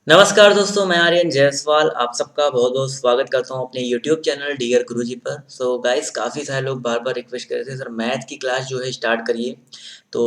नमस्कार दोस्तों, मैं आर्यन जायसवाल आप सबका बहुत-बहुत स्वागत करता हूँ अपने यूट्यूब चैनल डियर गुरुजी पर। सो गाइस काफ़ी सारे लोग बार-बार रिक्वेस्ट कर रहे थे सर मैथ की क्लास जो है स्टार्ट करिए। तो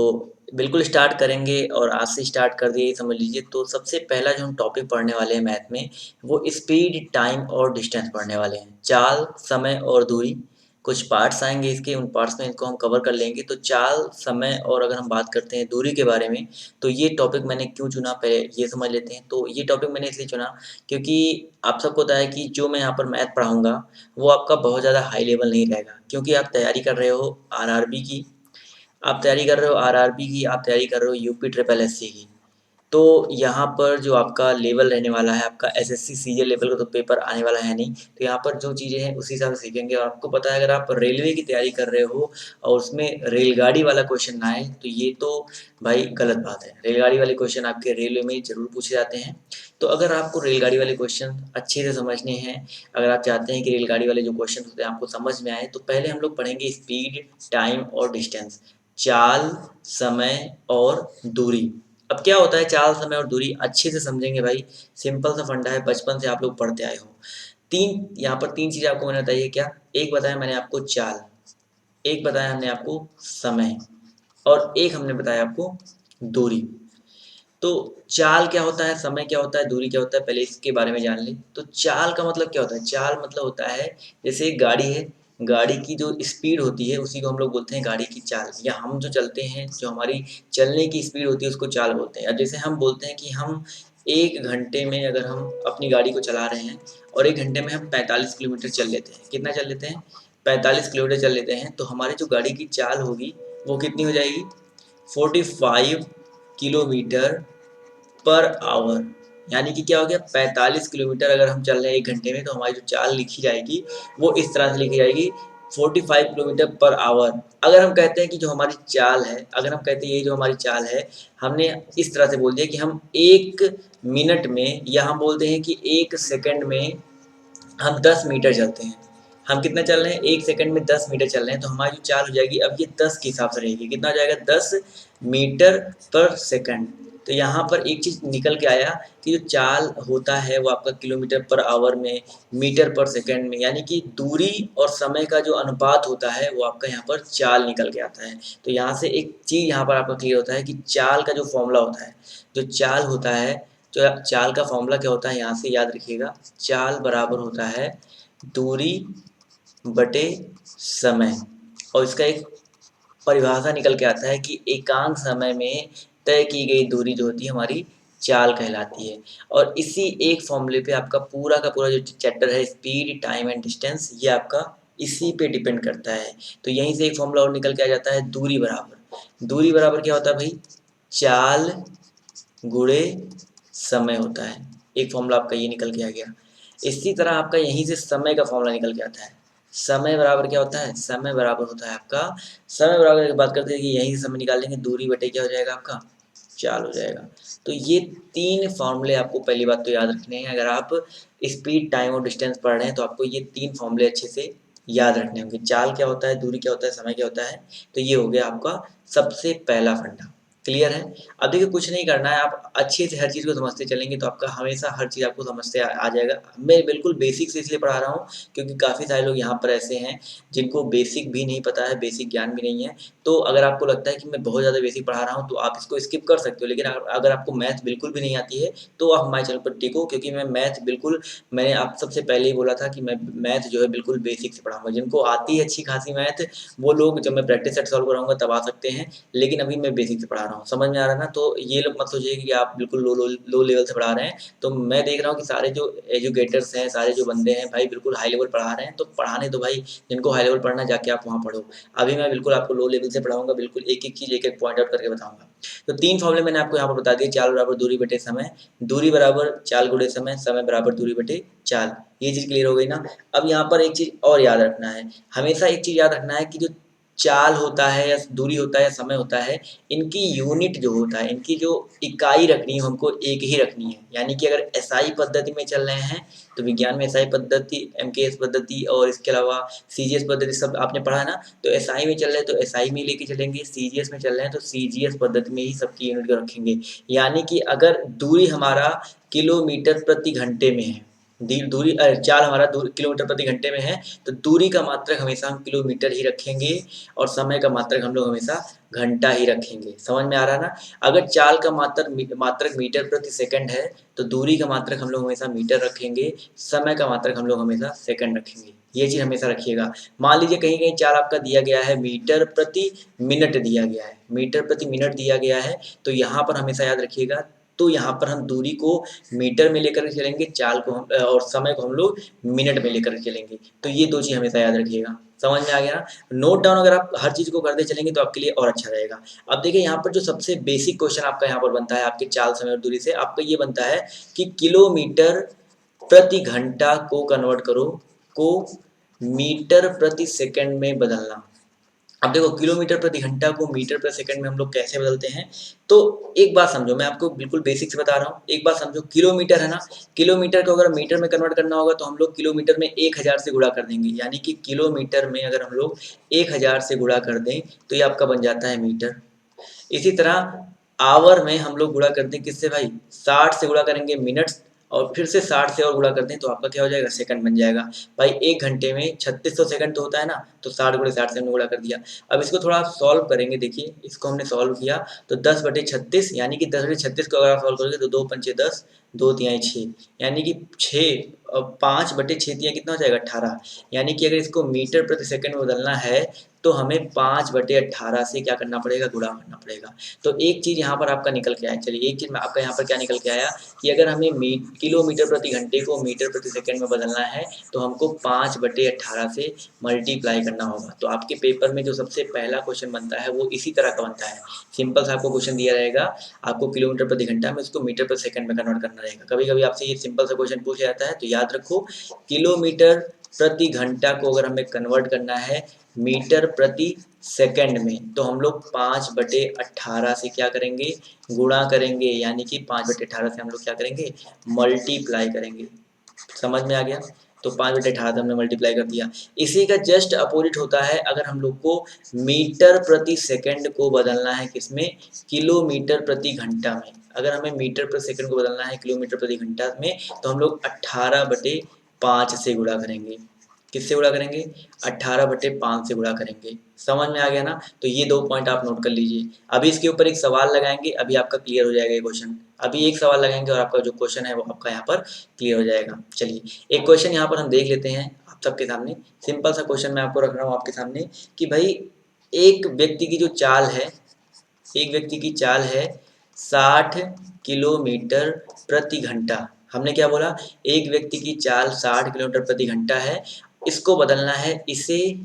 बिल्कुल स्टार्ट करेंगे और आज से स्टार्ट कर दिए समझ लीजिए। तो सबसे पहला जो हम टॉपिक पढ़ने वाले हैं मैथ में वो स्पीड, टाइम और डिस्टेंस पढ़ने वाले हैं। चाल, समय और दूरी। कुछ पार्ट्स आएँगे इसके, उन पार्ट्स में इनको हम कवर कर लेंगे। तो चाल, समय और अगर हम बात करते हैं दूरी के बारे में तो ये टॉपिक मैंने क्यों चुना पहले ये समझ लेते हैं। तो ये टॉपिक मैंने इसलिए चुना क्योंकि आप सबको पता है कि जो मैं यहाँ पर मैथ पढ़ाऊँगा वो आपका बहुत ज़्यादा हाई लेवल नहीं रहेगा क्योंकि आप तैयारी कर रहे हो आरआरबी की, आप तैयारी कर रहे हो आरआरबी की, आप तैयारी कर रहे हो यूपी ट्रिपल एससी की। तो यहाँ पर जो आपका लेवल रहने वाला है, आपका एसएससी सीजीएल लेवल का तो पेपर आने वाला है नहीं। तो यहाँ पर जो चीज़ें हैं उसी हिसाब से सीखेंगे और आपको पता है अगर आप रेलवे की तैयारी कर रहे हो और उसमें रेलगाड़ी वाला क्वेश्चन ना आए तो ये तो भाई गलत बात है। रेलगाड़ी वाले क्वेश्चन आपके रेलवे में ज़रूर पूछे जाते हैं। तो अगर आपको रेलगाड़ी वाले क्वेश्चन अच्छे से समझने हैं, अगर आप चाहते हैं कि रेलगाड़ी वाले जो क्वेश्चन होते हैं आपको समझ में आए, तो पहले हम लोग पढ़ेंगे स्पीड, टाइम और डिस्टेंस, चाल, समय और दूरी। अब क्या होता है चाल, समय और दूरी अच्छे से समझेंगे भाई। सिंपल सा फंडा है, बचपन से आप लोग पढ़ते आए हो। तीन यहाँ पर तीन चीज़ें आपको मैंने बताई है क्या? एक बताया मैंने आपको चाल, एक बताया हमने आपको समय और एक हमने बताया आपको दूरी। तो चाल क्या होता है, समय क्या होता है, दूरी क्या होता है, पहले इसके बारे में जान लें। तो चाल का मतलब क्या होता है? चाल मतलब होता है जैसे एक गाड़ी है, गाड़ी की जो स्पीड होती है उसी को हम लोग बोलते हैं गाड़ी की चाल, या हम जो चलते हैं जो हमारी चलने की स्पीड होती है उसको चाल बोलते हैं। अब जैसे हम बोलते हैं कि हम 1 घंटे में अगर हम अपनी गाड़ी को चला रहे हैं और 1 घंटे में हम 45 किलोमीटर चल लेते हैं। कितना चल लेते हैं? 45 किलोमीटर चल लेते हैं, तो हमारी जो गाड़ी की चाल होगी वो कितनी हो जाएगी? 45 किलोमीटर पर आवर। यानी कि क्या हो गया 45 किलोमीटर अगर हम चल रहे हैं 1 घंटे में तो हमारी जो चाल लिखी जाएगी वो इस तरह से लिखी जाएगी 45 किलोमीटर पर आवर। अगर हम कहते हैं कि जो हमारी चाल है, अगर हम कहते हैं ये जो हमारी चाल है, हमने इस तरह से बोल दिया कि हम 1 मिनट में या हम बोलते हैं कि 1 सेकंड में हम 10 मीटर चलते हैं। हम कितना चल रहे हैं? 1 सेकंड में 10 मीटर चल रहे हैं, तो हमारी जो चाल हो जाएगी अब ये 10 के हिसाब से रहेगी। कितना हो जाएगा? 10 मीटर पर सेकंड। तो यहाँ पर एक चीज़ निकल के आया कि जो चाल होता है वो आपका किलोमीटर पर आवर में, मीटर पर सेकंड में, यानी कि दूरी और समय का जो अनुपात होता है वो आपका यहाँ पर चाल निकल के आता है। तो यहाँ से एक चीज़ यहाँ पर आपका क्लियर होता है कि चाल का जो फॉर्मूला होता है, जो चाल होता है, जो चाल का फॉर्मूला क्या होता है यहाँ से याद रखिएगा। चाल बराबर होता है दूरी बटे समय, और इसका एक परिभाषा निकल के आता है कि एकांक समय में तय की गई दूरी जो होती है हमारी चाल कहलाती है। और इसी एक फॉर्मूले पे आपका पूरा का पूरा जो चैप्टर है स्पीड, टाइम एंड डिस्टेंस, ये आपका इसी पे डिपेंड करता है। तो यहीं से एक फॉर्मूला और निकल के आ जाता है दूरी बराबर। दूरी बराबर क्या होता है भाई? चाल गुणे समय होता है। एक फॉर्मूला आपका ये निकल के आ गया। इसी तरह आपका यहीं से समय का फॉर्मूला निकल के आता है। समय बराबर क्या होता है? समय बराबर होता है आपका, समय बराबर की बात करते हैं कि यहीं से समय निकाल लेंगे, दूरी बटे क्या हो जाएगा आपका? चाल हो जाएगा। तो ये 3 फॉर्मूले आपको पहली बात तो याद रखने हैं। अगर आप स्पीड, टाइम और डिस्टेंस पढ़ रहे हैं तो आपको ये 3 फॉर्मूले अच्छे से याद रखने होंगे। चाल क्या होता है, दूरी क्या होता है, समय क्या होता है। तो ये हो गया आपका सबसे पहला फंडा। क्लियर है? अब देखिए कुछ नहीं करना है, आप अच्छे से हर चीज़ को समझते चलेंगे तो आपका हमेशा हर चीज़ आपको समझते आ जाएगा। मैं बिल्कुल बेसिक से इसलिए पढ़ा रहा हूँ क्योंकि काफ़ी सारे लोग यहाँ पर ऐसे हैं जिनको बेसिक भी नहीं पता है, बेसिक ज्ञान भी नहीं है। तो अगर आपको लगता है कि मैं बहुत ज़्यादा बेसिक पढ़ा रहा हूँ तो आप इसको स्किप कर सकते हो, लेकिन अगर आपको मैथ बिल्कुल भी नहीं आती है तो आप हमारे चैनल पर टिको, क्योंकि मैं मैथ बिल्कुल, मैंने आप सबसे पहले ही बोला था कि मैं मैथ जो है बिल्कुल बेसिक से पढ़ाऊँगा। जिनको आती है अच्छी खासी मैथ वो लोग जब मैं प्रैक्टिस सेट सॉल्व कराऊँगा तब आ सकते हैं, लेकिन अभी मैं बेसिक से पढ़ा रहा हूँ। समझ में आ रहा है ना? तो ये लोग मत सोचिए कि आप बिल्कुल लो लेवल से पढ़ा रहे हैं। तो मैं देख रहा हूँ कि सारे जो एजुकेटर्स हैं, सारे जो बंदे हैं भाई बिल्कुल हाई लेवल पढ़ा रहे हैं, तो पढ़ाने दो भाई। जिनको हाई लेवल पढ़ना है जाके आप वहाँ पढ़ो। अभी मैं बिल्कुल आपको लो लेवल से पढ़ाऊँगा, बिल्कुल एक-एक चीज़ एक-एक पॉइंट आउट करके बताऊँगा। तो 3 फॉर्मूले मैंने आपको यहाँ पर बता दिए। चाल बराबर दूरी बटे समय, दूरी बराबर चाल गुणे समय, समय बराबर दूरी बटे चाल। ये चीज़ क्लियर हो गई ना? अब यहाँ पर एक चीज़ और याद रखना है। हमेशा एक चीज़ याद रखना है कि जो चाल होता है या दूरी होता है या समय होता है, इनकी यूनिट जो होता है, इनकी जो इकाई रखनी है हमको एक ही रखनी है। यानी कि अगर एसआई पद्धति में चल रहे हैं तो विज्ञान में एसआई पद्धति, एमकेएस पद्धति और इसके अलावा सीजीएस पद्धति सब आपने पढ़ा है ना? तो एसआई में चल रहे हैं तो एसआई में लेके चलेंगे, सीजीएस में चल रहे हैं तो सीजीएस पद्धति में ही सबकी यूनिट को रखेंगे। यानी कि अगर दूरी हमारा किलोमीटर प्रति घंटे में है, दूरी चाल हमारा किलोमीटर प्रति घंटे में है, तो दूरी का मात्रक हमेशा हम किलोमीटर ही रखेंगे और समय का मात्रक हम लोग हमेशा घंटा ही रखेंगे। समझ में आ रहा है ना? अगर चाल का मात्रक मीटर प्रति सेकंड है तो दूरी का मात्रक हम लोग हमेशा मीटर रखेंगे, समय का मात्रक हम लोग हमेशा सेकंड रखेंगे। ये चीज़ हमेशा रखिएगा। मान लीजिए कहीं कहीं चाल आपका दिया गया है मीटर प्रति मिनट दिया गया है, मीटर प्रति मिनट दिया गया है, तो यहाँ पर हमेशा याद रखिएगा, तो यहाँ पर हम दूरी को मीटर में लेकर के चलेंगे, चाल को हम और समय को हम लोग मिनट में लेकर के चलेंगे। तो ये दो चीज़ हमेशा याद रखिएगा। समझ में आ गया ना? नोट डाउन अगर आप हर चीज़ को करते चलेंगे तो आपके लिए और अच्छा रहेगा। अब देखिए यहाँ पर जो सबसे बेसिक क्वेश्चन आपका यहाँ पर बनता है आपके चाल, समय और दूरी से, आपका ये बनता है कि किलोमीटर प्रति घंटा को कन्वर्ट करो, को मीटर प्रति सेकंड में बदलना। अब देखो किलोमीटर प्रति घंटा को मीटर प्रति सेकंड में हम लोग कैसे बदलते हैं, तो एक बात समझो, मैं आपको बिल्कुल बेसिक से बता रहा हूँ। एक बात समझो, किलोमीटर है ना, किलोमीटर को अगर मीटर में कन्वर्ट करना होगा तो हम लोग किलोमीटर में 1000 से गुणा कर देंगे, यानी कि किलोमीटर में अगर हम लोग 1000 से गुणा कर दें तो ये आपका बन जाता है मीटर। इसी तरह आवर में हम लोग गुणा करते हैं किससे भाई, 60 से गुणा करेंगे मिनट्स, और फिर से 60 से और गुणा करते हैं तो आपका क्या हो जाएगा, सेकंड बन जाएगा। भाई एक घंटे में 3600 सेकंड तो होता है ना, तो 60 गुणे 60 से हमने गुणा कर दिया। अब इसको थोड़ा आप सॉल्व करेंगे, देखिए इसको हमने सॉल्व किया तो 10/36, यानी कि 10/36 को अगर आप सॉल्व करोगे तो 2 पंचे 10, 2 तिहाई 6, यानी कि 5/6 कितना हो जाएगा, 18। यानी कि अगर इसको मीटर प्रति सेकंड में बदलना है तो हमें 5/18 से क्या करना पड़ेगा, गुणा करना पड़ेगा। तो एक चीज़ यहाँ पर आपका निकल के आया, चलिए एक चीज़ में आपका यहाँ पर क्या निकल के आया कि अगर हमें किलोमीटर प्रति घंटे को मीटर प्रति सेकंड में बदलना है तो हमको 5/18 से मल्टीप्लाई करना होगा। तो आपके पेपर में जो सबसे पहला क्वेश्चन बनता है वो इसी तरह का बनता है। सिंपल सा आपको क्वेश्चन दिया रहेगा, आपको किलोमीटर प्रति घंटा में उसको मीटर प्रति सेकंड में कन्वर्ट करना रहेगा। कभी कभी आपसे ये सिंपल सा क्वेश्चन पूछा जाता है, तो याद रखो किलोमीटर प्रति घंटा को अगर हमें कन्वर्ट करना है मीटर प्रति सेकंड में तो हम लोग 5/18 से क्या करेंगे, गुणा करेंगे, यानी कि 5/18 से हम लोग क्या करेंगे, मल्टीप्लाई करेंगे। समझ में आ गया? तो 5/18 हमने मल्टीप्लाई कर दिया। इसी का जस्ट अपोजिट होता है अगर हम लोग को मीटर प्रति सेकंड को बदलना है किसमें, किलोमीटर प्रति घंटा में। अगर हमें मीटर प्रति सेकंड को बदलना है किलोमीटर प्रति घंटा में तो हम लोग 18/5 से गुणा करेंगे। किससे गुणा करेंगे, 18/5 से गुणा करेंगे। समझ में आ गया ना? तो ये दो पॉइंट आप नोट कर लीजिए। अभी इसके ऊपर एक सवाल लगाएंगे, अभी आपका क्लियर हो जाएगा ये क्वेश्चन। अभी एक सवाल लगाएंगे और आपका जो क्वेश्चन है वो आपका यहाँ पर क्लियर हो जाएगा। चलिए एक क्वेश्चन यहाँ पर हम देख लेते हैं आप सबके सामने। सिंपल सा क्वेश्चन मैं आपको रख रहा हूँ आपके सामने कि भाई एक व्यक्ति की जो चाल है, एक व्यक्ति की चाल है 60 किलोमीटर प्रति घंटा। हमने क्या बोला, एक व्यक्ति की चाल 60 किलोमीटर प्रति घंटा है, इसको बदलना है, इसे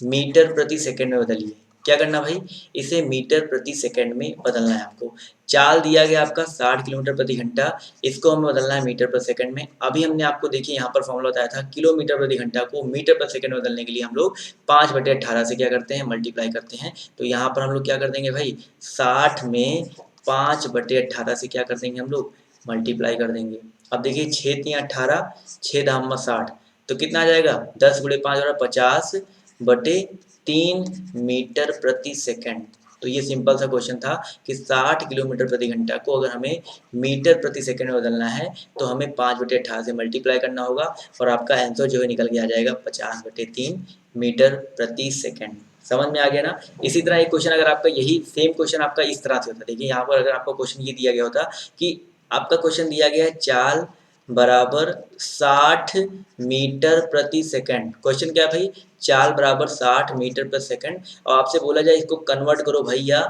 मीटर प्रति सेकंड में बदलिए। क्या करना भाई, इसे मीटर प्रति सेकंड में बदलना है आपको। चाल दिया गया आपका 60 किलोमीटर प्रति घंटा, इसको हमें बदलना है मीटर प्रति सेकंड में। अभी हमने आपको देखिए यहाँ पर फॉर्मूला बताया था, किलोमीटर प्रति घंटा को मीटर प्रति सेकंड में बदलने के लिए हम लोग 5/18 से क्या करते हैं, मल्टीप्लाई करते हैं। तो यहाँ पर हम लोग क्या कर देंगे भाई, 60 में 5/18 से क्या कर देंगे हम लोग, मल्टीप्लाई कर देंगे। अब देखिए 6 तिया 18, 6 दाम 60, तो कितना आ जाएगा, 10 गुणे 5 और 50/3 मीटर प्रति सेकंड। तो ये सिंपल सा क्वेश्चन था कि 60 किलोमीटर प्रति घंटा को अगर हमें मीटर प्रति सेकंड में बदलना है तो हमें 5/18 से मल्टीप्लाई करना होगा और आपका आंसर जो है निकल के आ जाएगा 50/3 मीटर प्रति सेकंड। समझ में आ गया ना? इसी तरह एक क्वेश्चन अगर आपका यही सेम क्वेश्चन आपका इस तरह से होता, देखिए यहाँ पर अगर आपको क्वेश्चन ये दिया गया होता कि आपका क्वेश्चन दिया गया है चाल बराबर 60 मीटर प्रति सेकंड। क्वेश्चन क्या है भाई, चाल बराबर 60 मीटर प्रति सेकंड, और आपसे बोला जाए इसको कन्वर्ट करो भैया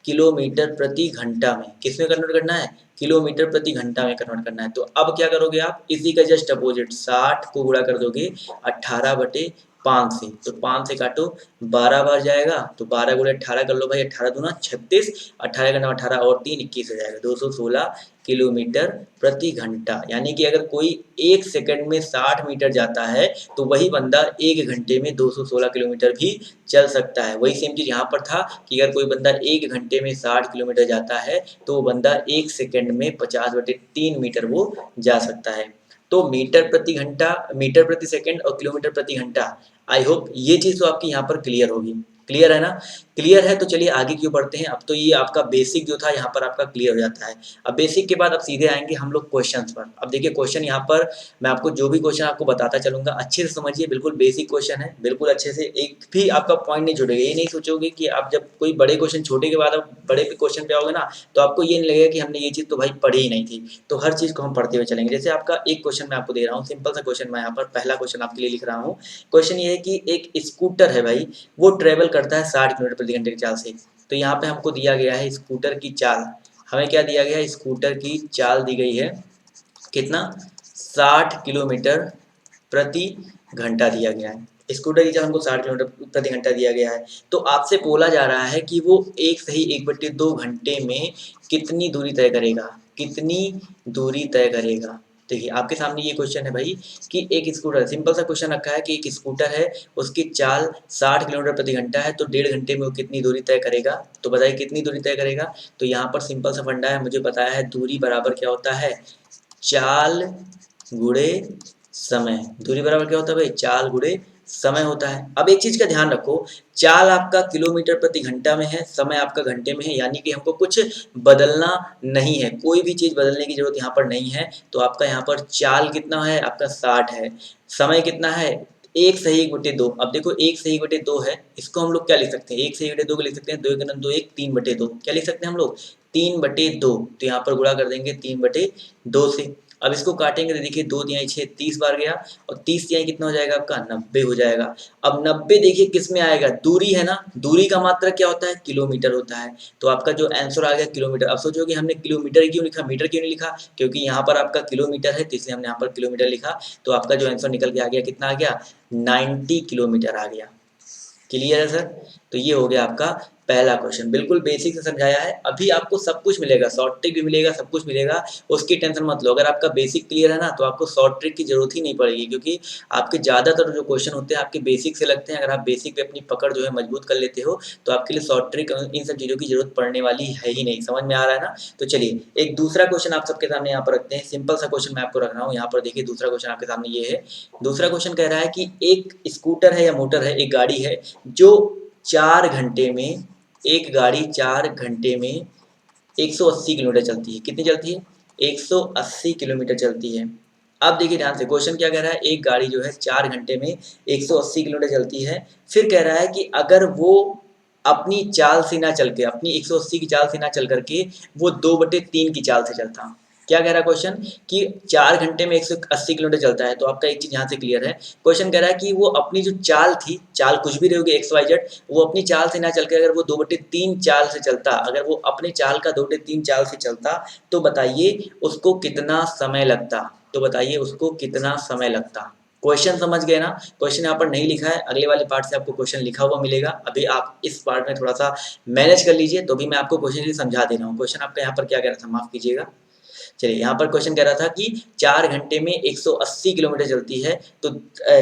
किलोमीटर प्रति घंटा में। किसमें कन्वर्ट करना है, किलोमीटर प्रति घंटा में कन्वर्ट करना है। तो अब क्या करोगे आप, इसी का जस्ट अपोजिट 60 को गुणा कर दोगे 18/5 से, तो 5 से काटो 12 बार जाएगा, तो 12 गुणे 18 कर लो भाई, 18 दूना 36, 18 का 9 18 और 3 21 हो जाएगा, 216 किलोमीटर प्रति घंटा। यानी कि अगर कोई एक सेकंड में 60 मीटर जाता है तो वही बंदा एक घंटे में 216 किलोमीटर भी चल सकता है। वही सेम चीज यहाँ पर था कि अगर कोई बंदा एक घंटे में 60 किलोमीटर जाता है तो वो बंदा एक सेकंड में 50/3 मीटर वो जा सकता है। तो मीटर प्रति घंटा, मीटर प्रति सेकंड और किलोमीटर प्रति घंटा, आई होप ये चीज़ तो आपकी यहाँ पर क्लियर होगी। क्लियर है ना? क्लियर है तो चलिए आगे क्यों बढ़ते हैं। अब तो ये आपका बेसिक जो था यहाँ पर आपका क्लियर हो जाता है। अब बेसिक के बाद अब सीधे आएंगे हम लोग क्वेश्चंस पर। अब देखिए क्वेश्चन यहाँ पर मैं आपको जो भी क्वेश्चन आपको बताता चलूंगा अच्छे से समझिए, बिल्कुल बेसिक क्वेश्चन है, बिल्कुल अच्छे से एक भी आपका पॉइंट नहीं छूटेगा। ये नहीं सोचोगे कि आप जब कोई बड़े क्वेश्चन छोटे के बाद आप बड़े क्वेश्चन पे आओगे ना तो आपको ये नहीं लगेगा कि हमने ये चीज़ तो भाई पढ़ी ही नहीं थी। तो हर चीज़ को हम पढ़ते हुए चलेंगे। जैसे आपका एक क्वेश्चन मैं आपको दे रहा हूँ, सिंपल सा क्वेश्चन मैं यहाँ पर पहला क्वेश्चन आपके लिए लिख रहा हूँ। क्वेश्चन ये है कि एक स्कूटर है भाई, वो ट्रेवल करता है 60 किलोमीटर प्रति घंटे की चाल से। तो यहाँ पे हमको दिया गया है स्कूटर की चाल। हमें क्या दिया गया है, स्कूटर की चाल दी गई है कितना, 60 किलोमीटर प्रति घंटा दिया गया है। स्कूटर की चाल हमको 60 किलोमीटर प्रति घंटा दिया गया है। तो आपसे बोला जा रहा है कि वो एक सही 1/2 घंटे में कितनी दूरी तय करेगा, कितनी दूरी तय करेगा। देखिए आपके सामने ये क्वेश्चन है भाई कि एक स्कूटर, सिंपल सा क्वेश्चन रखा है कि एक स्कूटर है, उसकी चाल 60 किलोमीटर प्रति घंटा है, तो 1.5 घंटे में वो कितनी दूरी तय करेगा। तो बताइए कितनी दूरी तय करेगा। तो यहाँ पर सिंपल सा फंडा है, मुझे बताया है दूरी बराबर क्या होता है, चाल गुणे समय। दूरी बराबर क्या होता है भाई, चाल गुणे समय होता है। अब एक चीज का ध्यान रखो, चाल आपका किलोमीटर प्रति घंटा में है, समय आपका घंटे में है, यानी कि हमको कुछ बदलना नहीं है, कोई भी चीज बदलने की जरूरत यहाँ पर नहीं है। तो आपका यहाँ पर चाल कितना है, आपका 60 है, समय कितना है, एक सही 1/2। अब देखो एक सही 1/2 है, इसको हम लोग क्या लिख सकते हैं, एक सही 1/2 को लिख सकते हैं 2 × 2 1 3/2। क्या लिख सकते हैं हम लोग, 3/2। तो यहाँ पर गुणा कर देंगे 3/2 से। अब इसको काटेंगे तो देखिए 2 तिहाई 6, 30 बार गया, और 30 तिहाई कितना हो जाएगा आपका, 90 हो जाएगा। अब 90 देखिए किस में आएगा, दूरी है ना, दूरी का मात्रक क्या होता है, किलोमीटर होता है। तो आपका जो आंसर आ गया किलोमीटर। अब सोचोगे हमने किलोमीटर क्यों लिखा, मीटर क्यों नहीं लिखा, क्योंकि यहाँ पर आपका किलोमीटर है तो इसलिए हमने यहाँ पर किलोमीटर लिखा। तो आपका जो आंसर निकल के आ गया कितना आ गया, 90 किलोमीटर आ गया। क्लियर है सर। तो ये हो गया आपका पहला क्वेश्चन, बिल्कुल बेसिक से समझाया है। अभी आपको सब कुछ मिलेगा, शॉर्ट ट्रिक भी मिलेगा, सब कुछ मिलेगा, उसकी टेंशन मत लो। अगर आपका बेसिक क्लियर है ना तो आपको शॉर्ट ट्रिक की जरूरत ही नहीं पड़ेगी, क्योंकि आपके ज़्यादातर जो क्वेश्चन होते हैं आपके बेसिक से लगते हैं। अगर आप बेसिक पे अपनी पकड़ जो है मजबूत कर लेते हो तो आपके लिए शॉर्ट ट्रिक इन सब चीज़ों की जरूरत पड़ने वाली है ही नहीं। समझ में आ रहा है ना। तो चलिए एक दूसरा क्वेश्चन आप सबके सामने यहाँ पर रखते हैं। सिंपल सा क्वेश्चन मैं आपको रख रहा हूँ यहाँ पर। देखिए दूसरा क्वेश्चन आपके सामने ये है। दूसरा क्वेश्चन कह रहा है कि एक स्कूटर है या मोटर है, एक गाड़ी है जो 4 घंटे में, एक गाड़ी 4 घंटे में 180 किलोमीटर चलती है। कितनी चलती है, 180 किलोमीटर चलती है। अब देखिए ध्यान से, क्वेश्चन क्या कह रहा है, एक गाड़ी जो है 4 घंटे में 180 किलोमीटर चलती है। फिर कह रहा है कि अगर वो अपनी चाल से ना चल के, अपनी 180 की चाल से ना चल करके वो 2/3 की चाल से चलता। क्या कह रहा है क्वेश्चन, कि 4 घंटे में 180 किलोमीटर चलता है। तो आपका एक चीज यहाँ से क्लियर है, क्वेश्चन कह रहा है कि वो अपनी जो चाल थी, चाल कुछ भी रहोगे XYZ, वो अपनी चाल से ना चल के अगर वो 2/3 चाल से चलता, अगर वो अपने चाल का 2/3 चाल से चलता, तो बताइए उसको कितना समय लगता। तो बताइए उसको कितना समय लगता। क्वेश्चन समझ गए ना। क्वेश्चन यहाँ पर नहीं लिखा है, अगले वाले पार्ट से आपको क्वेश्चन लिखा हुआ मिलेगा। अभी आप इस पार्ट में थोड़ा सा मैनेज कर लीजिए, तो भी मैं आपको क्वेश्चन समझा दे रहा हूँ। क्वेश्चन आपका यहाँ पर क्या कह रहा था, माफ कीजिएगा। चलिए यहाँ पर क्वेश्चन कह रहा था कि 4 घंटे में 180 किलोमीटर चलती है। तो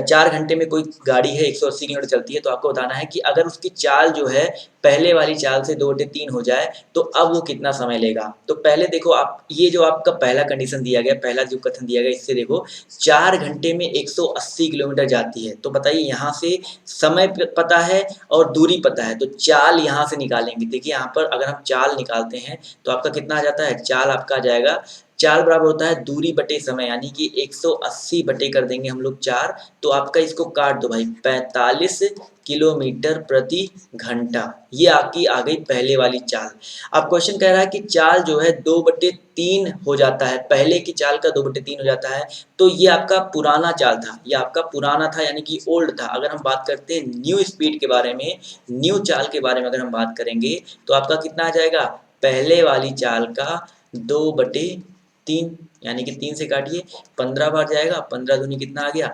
4 घंटे में कोई गाड़ी है 180 किलोमीटर चलती है, तो आपको बताना है कि अगर उसकी चाल जो है पहले वाली चाल से 2/3 हो जाए तो अब वो कितना समय लेगा। तो पहले देखो आप, ये जो आपका पहला कंडीशन दिया गया, पहला जो कथन दिया गया, इससे देखो 4 घंटे में 180 किलोमीटर जाती है। तो बताइए यहाँ से समय पता है और दूरी पता है, तो चाल यहाँ से निकालेंगे। देखिए यहाँ पर अगर हम चाल निकालते हैं तो आपका कितना आ जाता है, चाल आपका आ जाएगा, चाल बराबर होता है दूरी बटे समय, यानी कि 180 बटे कर देंगे हम लोग 4। तो आपका इसको काट दो भाई, 45 किलोमीटर प्रति घंटा। ये आपकी आ गई पहले वाली चाल। अब क्वेश्चन कह रहा है कि चाल जो है 2/3 हो जाता है, पहले की चाल का 2/3 हो जाता है। तो ये आपका पुराना चाल था, ये आपका पुराना था, यानी कि ओल्ड था। अगर हम बात करते हैं न्यू स्पीड के बारे में, न्यू चाल के बारे में अगर हम बात करेंगे, तो आपका कितना आ जाएगा, पहले वाली चाल का 2/3, यानी कि 3 से काटिए, 15 बार जाएगा, 15 दूनी कितना आ गया,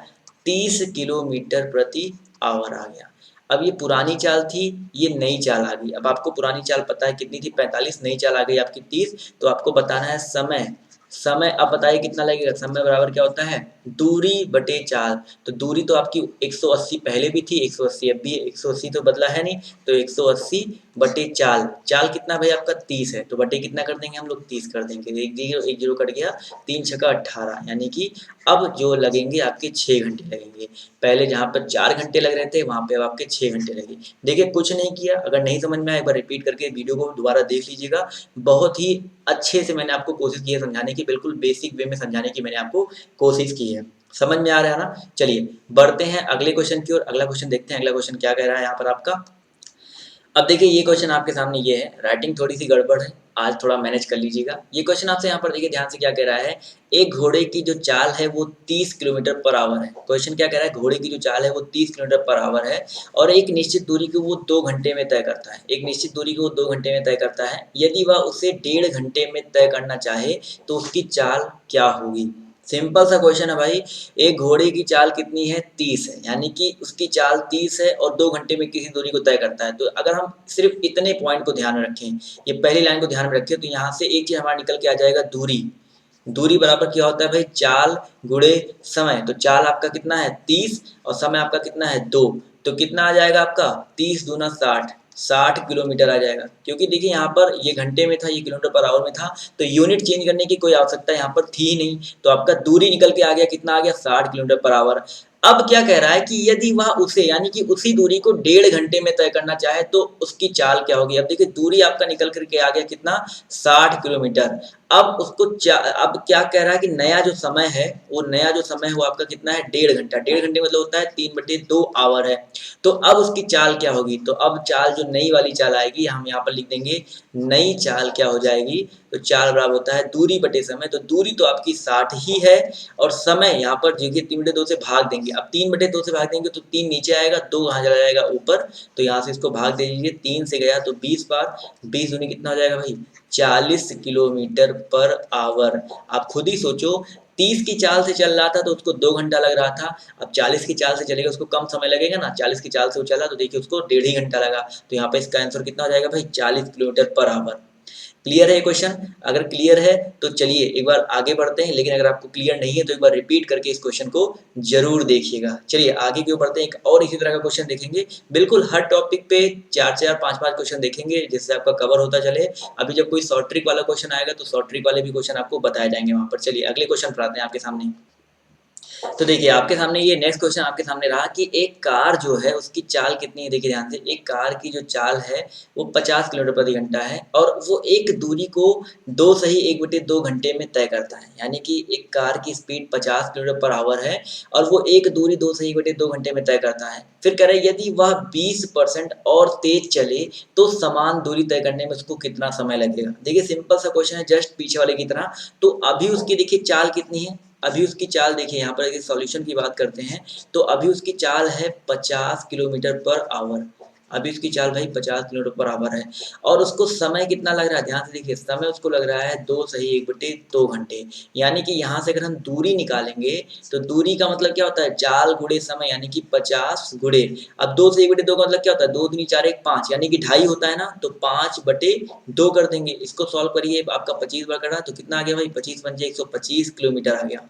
30 किलोमीटर प्रति आवर आ गया। अब ये पुरानी चाल थी, ये नई चाल आ गई। अब आपको पुरानी चाल पता है कितनी थी, 45, नई चाल आ गई आपकी 30। तो आपको बताना है समय। समय अब बताइए कितना लगेगा, समय बराबर क्या होता है, दूरी बटे चाल। तो दूरी तो आपकी 180 पहले भी थी, 180 अब भी है, 180 तो बदला है नहीं, तो 180 बटे चाल। चाल कितना भाई आपका 30 है, तो बटे कितना कर देंगे हम लोग 30 कर देंगे, एक जीरो कट गया, 3 छक्का 18, यानी कि अब जो लगेंगे आपके 6 घंटे लगेंगे। पहले जहाँ पर 4 घंटे लग रहे थे वहाँ पे अब आपके 6 घंटे लगे। देखिए कुछ नहीं किया, अगर नहीं समझ में आया एक बार रिपीट करके वीडियो को दोबारा देख लीजिएगा। बहुत ही अच्छे से मैंने आपको कोशिश की है समझाने की, बिल्कुल बेसिक वे में समझाने की मैंने आपको कोशिश की है। समझ में आ रहा है ना? चलिए बढ़ते हैं अगले क्वेश्चन की ओर। अगला क्वेश्चन देखते हैं, अगला क्वेश्चन क्या कह रहा है यहाँ पर आपका। अब देखिए ये क्वेश्चन आपके सामने ये है, राइटिंग थोड़ी सी गड़बड़ है, आज थोड़ा मैनेज कर लीजिएगा। ये क्वेश्चन आपसे यहाँ पर देखिए ध्यान से क्या कह रहा है, एक घोड़े की जो चाल है वो 30 किलोमीटर पर आवर है। क्वेश्चन क्या कह रहा है, घोड़े की जो चाल है वो 30 किलोमीटर पर आवर है और एक निश्चित दूरी को वो 2 घंटे में तय करता है। एक निश्चित दूरी को वो 2 घंटे में तय करता है। यदि वह उसे 1.5 घंटे में तय करना चाहे तो उसकी चाल क्या होगी। सिंपल सा क्वेश्चन है भाई। एक घोड़े की चाल कितनी है, 30 है, यानी कि उसकी चाल 30 है और 2 घंटे में किसी दूरी को तय करता है। तो अगर हम सिर्फ इतने पॉइंट को ध्यान में रखें, ये पहली लाइन को ध्यान में रखें, तो यहाँ से एक चीज हमारा निकल के आ जाएगा, दूरी। दूरी बराबर क्या होता है भाई, चाल गुणे समय। तो चाल आपका कितना है 30 और समय आपका कितना है 2, तो कितना आ जाएगा आपका 30 दूना 60, 60 किलोमीटर आ जाएगा। क्योंकि देखिए यहाँ पर ये घंटे में था, ये किलोमीटर पर आवर में था, तो यूनिट चेंज करने की कोई आवश्यकता यहाँ पर थी ही नहीं। तो आपका दूरी निकल के आ गया, कितना आ गया 60 किलोमीटर पर आवर। अब क्या कह रहा है कि यदि वह उसे यानी कि उसी दूरी को 1.5 घंटे में तय करना चाहे तो उसकी चाल क्या होगी। अब देखिए दूरी आपका निकल करके आ गया कितना, 60 किलोमीटर। अब उसको अब क्या कह रहा है कि नया जो समय है, वो नया जो समय है वो आपका कितना है, 1.5 घंटा। 1.5 घंटे मतलब होता है 3/2 आवर है। तो अब उसकी चाल क्या होगी, तो अब चाल जो नई वाली चाल आएगी, हम यहाँ पर लिख देंगे नई चाल क्या हो जाएगी, तो चाल बराबर होता है दूरी बटे समय। तो दूरी तो आपकी 60 ही है और समय यहाँ पर देखिए 3/2 से भाग देंगे। अब 3/2 से भाग देंगे तो 3 नीचे आएगा, 2 कहाँ चला जाएगा ऊपर, तो यहाँ से इसको भाग दे दीजिए, 3 से गया तो 20 बार, 20 दूनी कितना हो जाएगा भाई, 40 किलोमीटर पर आवर। आप खुद ही सोचो, 30 की चाल से चल रहा था तो उसको 2 घंटा लग रहा था, अब 40 की चाल से चलेगा उसको कम समय लगेगा ना। 40 की चाल से वो चला तो देखिए उसको 1.5 घंटा लगा। तो यहाँ पे इसका आंसर कितना हो जाएगा भाई, 40 किलोमीटर पर आवर। क्लियर है ये क्वेश्चन? अगर क्लियर है तो चलिए एक बार आगे बढ़ते हैं, लेकिन अगर आपको क्लियर नहीं है तो एक बार रिपीट करके इस क्वेश्चन को जरूर देखिएगा। चलिए आगे क्यों बढ़ते हैं, एक और इसी तरह का क्वेश्चन देखेंगे। बिल्कुल हर टॉपिक पे 4-4 5-5 क्वेश्चन देखेंगे जिससे आपका कवर होता चले। अभी जब कोई शॉर्ट ट्रिक वाला क्वेश्चन आएगा तो शॉर्ट ट्रिक वाले भी क्वेश्चन आपको बताए जाएंगे वहां पर। चलिए अगले क्वेश्चन पर आते हैं आपके सामने। तो देखिए आपके सामने ये नेक्स्ट क्वेश्चन आपके सामने रहा कि एक कार जो है उसकी चाल कितनी है। देखिए ध्यान से, एक कार की जो चाल है वो 50 किलोमीटर प्रति घंटा है और वो एक दूरी को 2 सही 1/2 घंटे में तय करता है। यानी कि एक कार की स्पीड 50 किलोमीटर पर आवर है और वो एक दूरी 2 सही 1/2 घंटे में तय करता है। फिर कह रहे यदि वह 20% और तेज चले तो समान दूरी तय करने में उसको कितना समय लगेगा। देखिए सिंपल सा क्वेश्चन है, जस्ट पीछे वाले की तरह। तो अभी उसकी देखिए चाल कितनी है, अभी उसकी चाल देखिए, यहाँ पर अगर सॉल्यूशन की बात करते हैं तो अभी उसकी चाल है 50 किलोमीटर पर आवर। अभी उसकी चाल भाई 50 किलोमीटर पर आवर है और उसको समय कितना लग रहा है, ध्यान से देखिए, समय उसको लग रहा है 2 सही 1/2 घंटे। यानी कि यहाँ से अगर हम दूरी निकालेंगे तो दूरी का मतलब क्या होता है, चाल गुणे समय, यानी कि 50 गुणे, अब 2 से 1/2 का मतलब क्या होता है, 2 दूनी 4 1 5, यानी कि 2.5 होता है ना, तो 5/2 कर देंगे। इसको सॉल्व करिए, आपका 25 बार करा तो कितना आ गया भाई, 25 पंजे 125 किलोमीटर आ गया।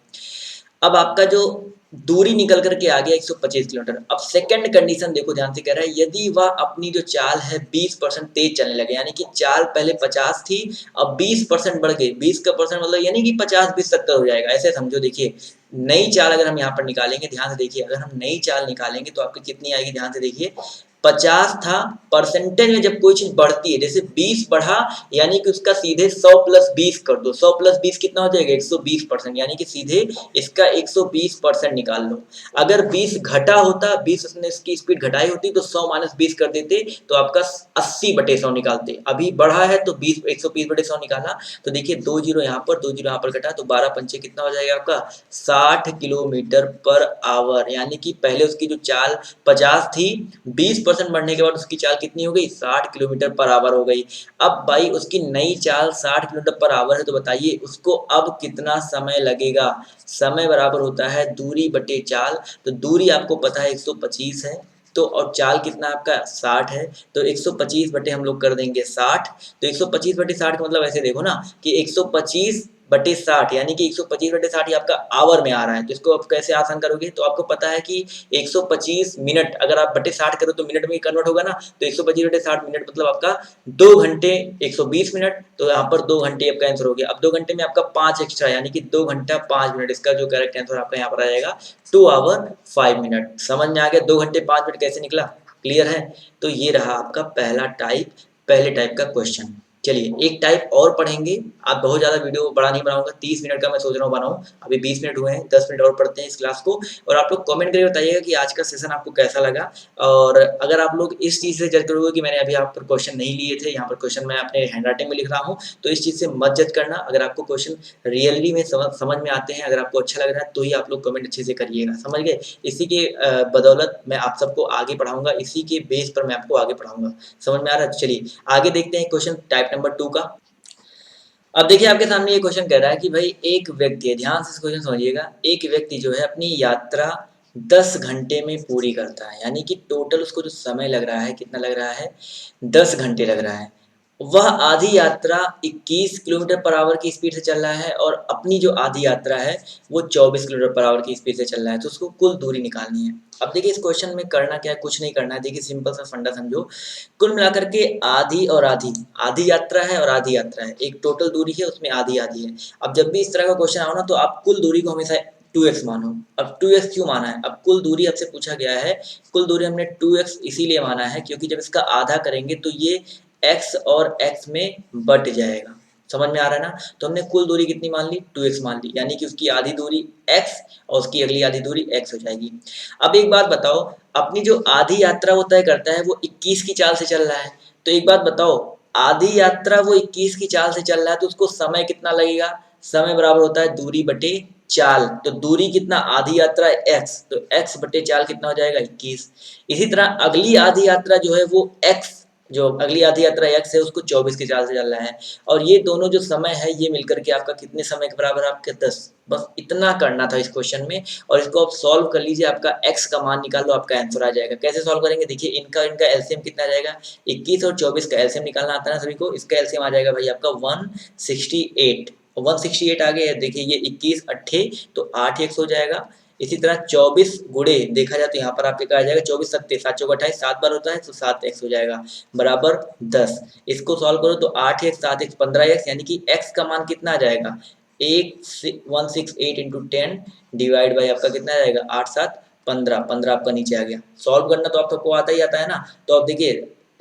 अब आपका जो दूरी निकल करके आ गया 125 किलोमीटर। अब सेकंड कंडीशन देखो ध्यान से, कह रहा है यदि वह अपनी जो चाल है 20% तेज चलने लगे, यानी कि चाल पहले 50 थी अब 20% बढ़ गई। 20 का परसेंट मतलब यानी कि 50 20 70 हो जाएगा, ऐसे समझो। देखिए नई चाल अगर हम यहाँ पर निकालेंगे, ध्यान से देखिए, अगर हम नई चाल निकालेंगे तो आपकी कितनी आएगी, ध्यान से देखिए, 50 था, परसेंटेज में जब कोई चीज बढ़ती है, जैसे 20 बढ़ा यानी कि उसका सीधे 100 + 20 कर दो, 100 + 20 कितना हो जाएगा, 120%, यानी कि सीधे इसका 120% निकाल लो। अगर 20 घटा होता, 20 उसने इसकी स्पीड घटाई होती तो 100 - 20 कर देते तो आपका 80/100 निकालते। अभी बढ़ा है तो 20 120/100 निकाला, तो देखिए 2 जीरो यहाँ पर 2 जीरो यहाँ पर कटा तो 12 पंचे कितना हो जाएगा आपका, 60 किलोमीटर पर आवर। यानी कि पहले उसकी जो चाल 50 थी, 20% बढ़ने के बाद उसकी चाल कितनी हो गई, 60 किलोमीटर पर आवर हो गई। अब भाई उसकी नई चाल 60 किलोमीटर पर आवर है, तो बताइए उसको अब कितना समय लगेगा। समय बराबर होता है दूरी बटे चाल। तो दूरी आपको पता है 125 है, तो और चाल कितना आपका 60 है, तो 125 बटे हम लोग कर देंगे 60। तो 125/60 का मतलब ऐसे देखो ना कि 125 125/60 यानी कि 125/60 ये आपका आवर में आ रहा है। तो इसको आप कैसे आसान करोगे, तो आपको पता है कि 125 मिनट अगर आप बटे 60 करो तो मिनट में कन्वर्ट होगा ना, तो 125/60 मिनट मतलब आपका 2 घंटे 120 मिनट। तो यहाँ पर 2 घंटे आपका आंसर हो गया। अब 2 घंटे में आपका 5 एक्स्ट्रा यानी कि 2 घंटा 5 मिनट, इसका जो करेक्ट आंसर आपका यहाँ पर आ जाएगा 2 आवर 5 मिनट। समझ में आ गया 2 घंटे 5 मिनट कैसे निकला, क्लियर है। तो ये रहा आपका पहले टाइप का क्वेश्चन। चलिए एक टाइप और पढ़ेंगे। आप बहुत ज़्यादा वीडियो बड़ा नहीं बनाऊंगा, 30 मिनट का मैं सोच रहा हूँ बनाऊँ। अभी 20 मिनट हुए हैं, 10 मिनट और पढ़ते हैं इस क्लास को। और आप लोग कमेंट करके बताइएगा कि आज का सेशन आपको कैसा लगा। और अगर आप लोग इस चीज़ से जज करोगे कि मैंने अभी यहाँ पर क्वेश्चन नहीं लिए थे, यहाँ पर क्वेश्चन मैं अपने हैंड राइटिंग में लिख रहा हूँ, तो इस चीज़ से मत जज करना। अगर आपको क्वेश्चन रियली में समझ में आते हैं, अगर आपको अच्छा लग रहा है, तो ही आप लोग कमेंट अच्छे से करिएगा, समझ गए। इसी के बदौलत मैं आप सबको आगे पढ़ाऊंगा, इसी के बेस पर मैं आपको आगे पढ़ाऊंगा। समझ में आ रहा है। तो चलिए आगे देखते हैं क्वेश्चन टाइप नंबर 2 का। अब देखिए आपके सामने ये क्वेश्चन कह रहा है कि भाई एक व्यक्ति है, ध्यान से इस क्वेश्चन समझिएगा। एक व्यक्ति जो है अपनी यात्रा 10 घंटे में पूरी करता है, यानी कि टोटल उसको जो समय लग रहा है, कितना लग रहा है, 10 घंटे लग रहा है। वह आधी यात्रा 21 किलोमीटर पर आवर की स्पीड से चल रहा है और अपनी जो आधी यात्रा है वो 24 किलोमीटर पर आवर की स्पीड से चल रहा है। तो उसको कुल दूरी निकालनी है। अब देखिए इस क्वेश्चन में करना क्या है, कुछ नहीं करना है। देखिए सिंपल सा फंडा समझो। कुल मिलाकर के आधी और आधी, आधी यात्रा है और आधी यात्रा है, एक टोटल दूरी है उसमें आधी आधी है। अब जब भी इस तरह का क्वेश्चन आओ ना, तो आप कुल दूरी को हमेशा 2x मानो। अब 2x क्यों माना है, अब कुल दूरी आपसे पूछा गया है। कुल दूरी हमने 2x इसीलिए माना है क्योंकि जब इसका आधा करेंगे तो ये x और x में बट जाएगा। समझ में आ रहा है ना। तो हमने कुल दूरी कितनी मान ली, 2x मान ली, यानी कि उसकी आधी दूरी x और उसकी अगली आधी दूरी x हो जाएगी। अब एक बात बताओ, अपनी जो आधी यात्रा वो तय करता है वो 21 की चाल से चल रहा है। तो एक बात बताओ, आधी यात्रा वो 21 की चाल से चल रहा है, तो उसको समय कितना लगेगा, समय बराबर होता है दूरी बटे चाल। तो दूरी कितना, आधी यात्रा x, तो x बटे चाल कितना हो जाएगा, 21। इसी तरह अगली आधी यात्रा जो है वो x, जो अगली आधी यात्रा x है उसको 24 की चाल से चल रहा है। और ये दोनों जो समय है ये मिलकर के आपका कितने समय के बराबर, आपके 10। बस इतना करना था इस क्वेश्चन में। और इसको आप सॉल्व कर लीजिए, आपका x का मान निकाल लो, आपका आंसर आ जाएगा। कैसे सॉल्व करेंगे, देखिए इनका एलसीएम कितना आ जाएगा, 21 और 24 का एलसीएम निकालना आता है ना सभी को। इसका एलसीएम आ जाएगा भाई आपका 168। 168 आ गया है। देखिए ये 21 अट्ठे तो 8x हो जाएगा। इसी तरह 24 गुणे देखा जाए तो यहाँ पर आपके क्या आ जाएगा, 24 सत्ते 7 चौक 28, 7 बार होता है तो 7x हो जाएगा बराबर 10। इसको सॉल्व करो तो 8x 7x 15x, यानी कि x का मान कितना आ जाएगा, 168 इंटू 10 डिवाइड बाई आपका कितना आ जाएगा, 8 7 15, 15 आपका नीचे आ गया। सॉल्व करना तो आप सबको आता ही आता है ना। तो आप देखिए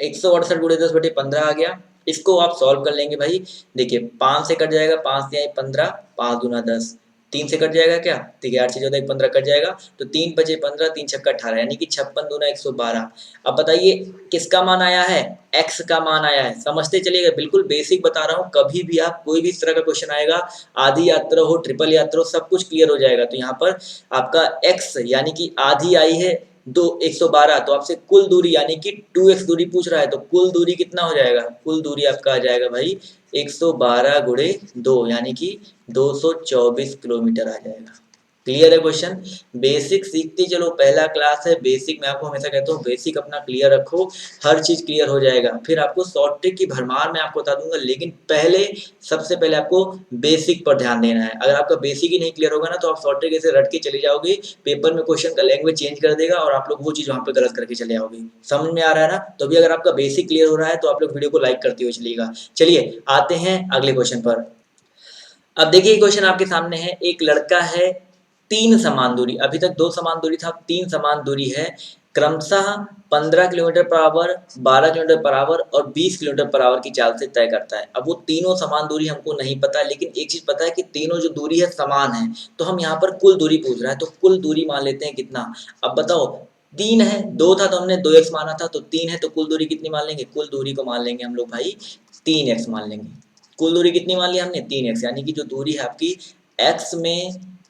168 गुणे 10 बटे 15 आ गया। इसको आप सॉल्व कर लेंगे भाई। देखिए 5 से कट जाएगा, 5 दिया 15, 5 दूना 10, 3 से कट जाएगा क्या, ठीक है 8 से 14 15 कट जाएगा, तो 3 बचे 15, 3 छक्का 18, यानी कि 56 दूना 112। अब बताइए किसका मान आया है, x का मान आया है। समझते चलिएगा, बिल्कुल बेसिक बता रहा हूँ। कभी भी आप कोई भी इस तरह का क्वेश्चन आएगा, आधी यात्रा हो ट्रिपल यात्रा हो, सब कुछ क्लियर हो जाएगा। तो यहाँ पर आपका x यानी कि आधी आई है 112, तो आपसे कुल दूरी यानी कि 2x दूरी पूछ रहा है, तो कुल दूरी कितना हो जाएगा, कुल दूरी आपका आ जाएगा भाई 112 गुणे 2 यानी कि 224 किलोमीटर आ जाएगा। क्लियर है क्वेश्चन। बेसिक सीखते चलो, पहला क्लास है। बेसिक मैं आपको हमेशा कहता हूँ बेसिक अपना क्लियर रखो, हर चीज क्लियर हो जाएगा। फिर आपको शॉर्ट ट्रिक की भरमार मैं आपको बता दूंगा, लेकिन पहले सबसे पहले आपको बेसिक पर ध्यान देना है। अगर आपका बेसिक ही नहीं क्लियर होगा ना, तो आप शॉर्ट ट्रिक ऐसे रट के चले जाओगे, पेपर में क्वेश्चन का लैंग्वेज चेंज कर देगा और आप लोग वो चीज वहां पे गलत करके चले आओगे। समझ में आ रहा है ना। तो अभी अगर आपका बेसिक क्लियर हो रहा है तो आप लोग वीडियो को लाइक करते हुए चलिएगा। चलिए आते हैं अगले क्वेश्चन पर। अब देखिए क्वेश्चन आपके सामने है। एक लड़का है, 3 समान दूरी, अभी तक 2 समान दूरी था, 3 समान दूरी है, क्रमशः 15 kilometre per hour, 12 kilometre per hour और 20 किलोमीटर पर आवर की चाल से तय करता है। अब वो तीनों समान दूरी हमको नहीं पता, लेकिन एक चीज पता है कि तीनों जो दूरी है समान है। तो हम यहाँ पर कुल दूरी पूछ रहा है, तो कुल दूरी मान लेते हैं कितना। अब बताओ 3 है, 2 था तो हमने 2x माना था, तो 3 है तो कुल दूरी कितनी मान लेंगे, कुल दूरी को मान लेंगे हम लोग भाई 3x मान लेंगे। कुल दूरी कितनी मान लिया हमने, 3x, यानी कि जो दूरी है आपकी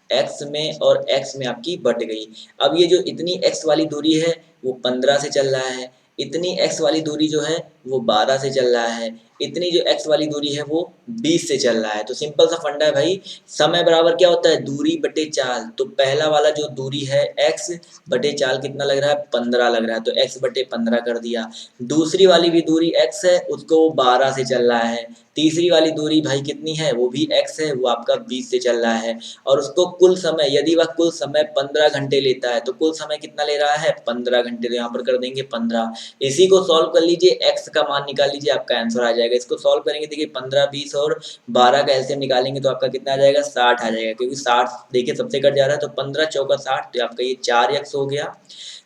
x में और x में आपकी बट गई। अब ये जो इतनी x वाली दूरी है वो 15 से चल रहा है, इतनी x वाली दूरी जो है वो 12 से चल रहा है, इतनी जो x वाली दूरी है वो 20 से चल रहा है। तो सिंपल सा फंडा है भाई, समय बराबर क्या होता है, दूरी बटे चाल। तो पहला वाला जो दूरी है x बटे चाल कितना लग रहा है, 15 लग रहा है, तो x बटे 15 कर दिया। दूसरी वाली भी दूरी x है, उसको 12 से चल रहा है। तीसरी वाली दूरी भाई कितनी है, वो भी x है, वो आपका 20 से चल रहा है। और उसको कुल समय, यदि वह कुल समय 15 घंटे लेता है, तो कुल समय कितना ले रहा है, 15 घंटे। तो यहाँ पर कर देंगे 15। इसी को सॉल्व कर लीजिए, x का मान निकाल लीजिए, आपका आंसर आ जाएगा। इसको सॉल्व करेंगे, देखिए 15, 20 और 12 का एलसीएम निकालेंगे तो आपका कितना आ जाएगा, 60 आ जाएगा, क्योंकि 60 देखिए सबसे कट जा रहा है। तो 15 चौका 60, तो आपका ये 4x हो गया।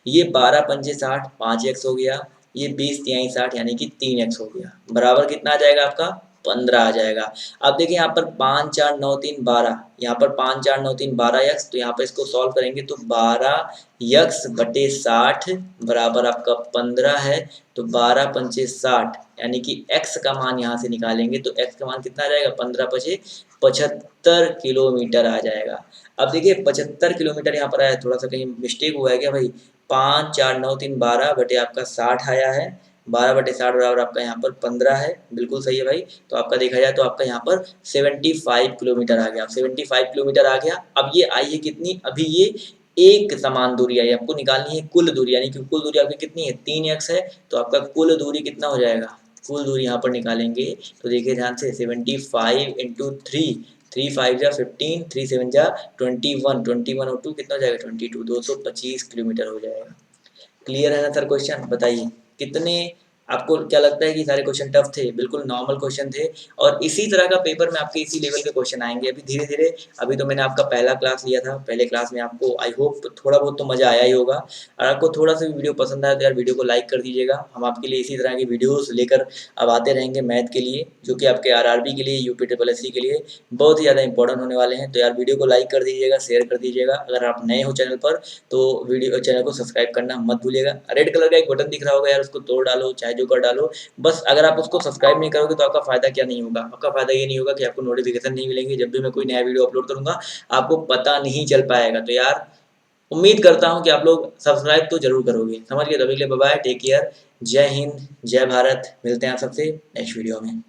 ये 12 पंजे 60, 5x हो गया। ये 20 तिहाई 60, यानी कि 3x हो गया। बराबर कितना आ जाएगा आपका, 15 आ जाएगा। अब देखिए यहाँ पर 5 4 9 3 12, यहाँ पर 5 4 9 3 12x, तो यहाँ पर इसको सॉल्व करेंगे तो 12x बटे 60 बराबर आपका 15 है। तो 12 पंचे 60, यानी कि x का मान यहाँ से निकालेंगे तो x का मान कितना आ जाएगा, 15 पचे 75 किलोमीटर आ जाएगा। अब देखिए 75 किलोमीटर यहाँ पर आया, थोड़ा सा कहीं मिस्टेक हुआ है क्या भाई, 5 4 9 3 12 बटे आपका 60 आया है। 12 बटे 60 बराबर आपका यहाँ पर 15 है, बिल्कुल सही है भाई। तो आपका देखा जाए तो आपका यहाँ पर 75 किलोमीटर आ गया, 75 किलोमीटर आ गया। अब ये आई है कितनी, अभी ये एक समान दूरी आई, आपको निकालनी है कुल दूरी, यानी कि कुल दूरी आपकी कितनी है, 3x है। तो आपका कुल दूरी कितना हो जाएगा, कुल दूरी यहाँ पर निकालेंगे तो देखिए ध्यान से, 75 इंटू 3, 3 5 जा 15, 3 7 जा 21, 21 और 2 कितना हो जाएगा, 22, 225 किलोमीटर हो जाएगा। क्लियर है ना सर क्वेश्चन, बताइए कितने, आपको क्या लगता है कि सारे क्वेश्चन टफ थे, बिल्कुल नॉर्मल क्वेश्चन थे। और इसी तरह का पेपर में आपके इसी लेवल के क्वेश्चन आएंगे अभी धीरे धीरे। अभी तो मैंने आपका पहला क्लास लिया था, पहले क्लास में आपको आई होप थोड़ा बहुत तो मजा आया ही होगा। और आपको थोड़ा सा भी वीडियो पसंद आया तो यार वीडियो को लाइक कर दीजिएगा। हम आपके लिए इसी तरह की वीडियोस लेकर अब आते रहेंगे मैथ के लिए, जो कि आपके आरआरबी के लिए, यूपी ट्रिपल एससी के लिए बहुत ही ज़्यादा इंपॉर्टेंट होने वाले हैं। तो यार वीडियो को लाइक कर दीजिएगा, शेयर कर दीजिएगा। अगर आप नए हो चैनल पर तो वीडियो चैनल को सब्सक्राइब करना मत भूलिएगा। रेड कलर का एक बटन दिख रहा होगा यार, उसको तोड़ डालो, चाहे जो कर डालो। बस अगर आप उसको सब्सक्राइब नहीं करोगे तो आपका फायदा क्या नहीं होगा, आपका फायदा ये नहीं होगा कि आपको नोटिफिकेशन नहीं मिलेंगे, जब भी मैं कोई नया वीडियो अपलोड करूंगा आपको पता नहीं चल पाएगा। तो यार उम्मीद करता हूं कि आप लोग सब्सक्राइब तो जरूर करोगे, समझ गए। तभी के लिए बाय बाय, टेक केयर, जय हिंद, जय भारत। मिलते हैं आप सबसे नेक्स्ट वीडियो में।